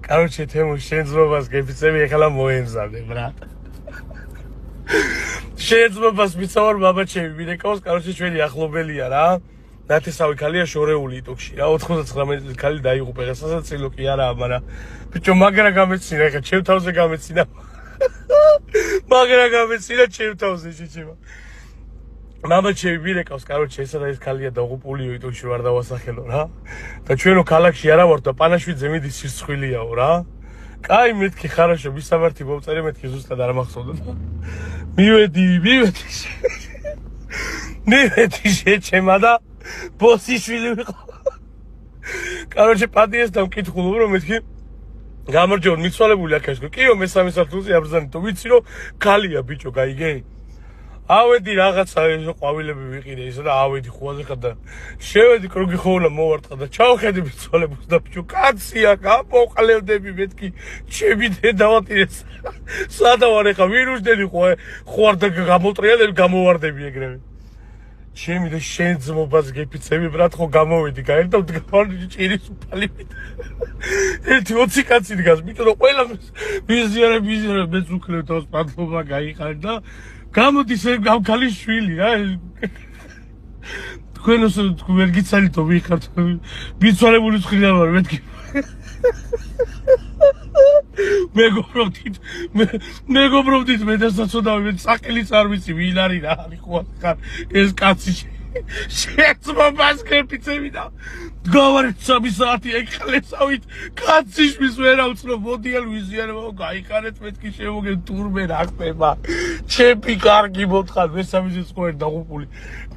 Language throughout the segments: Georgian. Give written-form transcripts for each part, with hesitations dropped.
Короче, თემო შენ ძმობას გეფიცები ეხლა მოემზადე, ბრატ. შენ ძმობას მიცავარ მამაჩემი მინეკავს, короче, ჩვენი ახლობელია რა. ნათესავი ქალია შორეული იტოქში რა 99 ქალი დაიღუპა რა სასაცილო კი არაა მაგრამ ბიჭო მაგრა გამეცინა ეხა ჩემ თავზე გამეცინა მაგრა გამეცინა ჩემ თავზე შეჭება მამაჩემი მინეკავს короче ესა და ეს ქალია დაიღუპულიო იტოქში ვარ დავასახელო რა და ჩვენო ქალაქში არა ვარ და პანაშვიდზე მიდის სირცხვილიაო რა კაი მეთქი ხარაშო მისამართი მომწერე მეთქი ზუსტად არ მახსოვდა მივედი შეჭემა და ბოსიშვილი ვიყო. Короче, პატიესთან ვკითხულობ რომ მეთქი გამარჯობა მიცვალებული აქ კიო მესამე სართულზე აბრძანეთ ვიცი რომ ქალია ბიჭო გაიგე ავედი რაღაცა ყვავილები ვიყიდე ისა და ავედი ხუაზე ხარ და შევედი კროგი ხოლმე მოვარტყა და ჩავხედი მიცვალებულს და ბიჭო კაცია გამოყლევდები მეთქი ჩემი დედავატირეს სადავარ ეხა ვირუსდები ხوار და გამოტრიალები გამოვარდები ეგრევე ჩემი და შენ ძმობას გეფიცები ბრატ ხო გამოვედი გაერთო დგავარდი ჭირის უფალივით ერთი 20 კაცი დგას ბიჭო რომ ყველა ვიზიარე მეც უკლებ თავს პატლობა გაიყარ და გამოდის ამ ქალის შვილი რა თქვენოს ვერ გიცალითო ვიხართ მიცვალებული ცხრიდან ვარ მეთქი მეგობრობდით მე და საწოდავი მე საყილიც არ ვიცი ვინ არის რა არის ხო ხარ ეს კაცი შეცმობას გეფიცები და დგავარი 3 საათი ეკალესავით კაციშვის ვერ ავწრო მოდიალ ვიზიანებო გაიყარეთ მეთქი შემოგე თურმე რა ხდება ჩემი კარგი მოთხარ მესამეზე ყოერ დაღუპული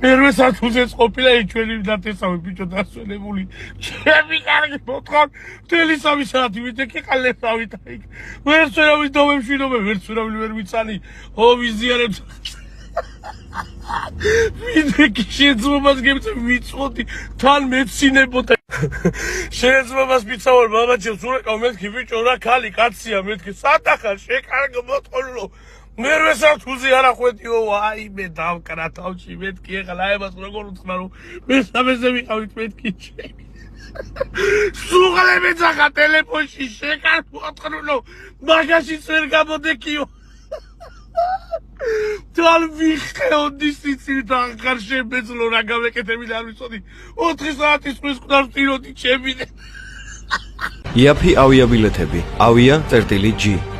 მერვე სათულზეც ყოფილა ჩვენი დათესავი ბიჭო დასვენებული ჩემი კარგი მოთხარ მთელი 3 საათი ვიდექი ყალესავით აი ვერ შერავის დომემშვიდობე ვერ შერავი ვერ ვიცანი ო ვიზიანებს ვიდექი შეძმობას გემწე მიწოდი თან მეცინებოდა შეძმობას მიცავარ მამაჩემს ურეკავ მეთქი ბიჭო რა ქალი კაცია მეთქი სადახარ შეკარგო მოწყოლო მერვე სართულზე არა ხვედიო აი მე დავკრა თავში მეთქი ეხლა აებას როგორ უცხნა რომ მესამეზე ვიყავით მეთქი ჩემი სუღლე მეძახა ტელეფონში შეკარგო მოწყოლო მაგაშიც ვერ გამოდეკიო თვალ ვიხეოდი სიცივით აღარ შემეძლო რა გავეკეთებინა არ ვიცოდი 4 საათის ხვის ყდარ ვტიროდი ჩემი იაფი ავიაბილეთები ავია.g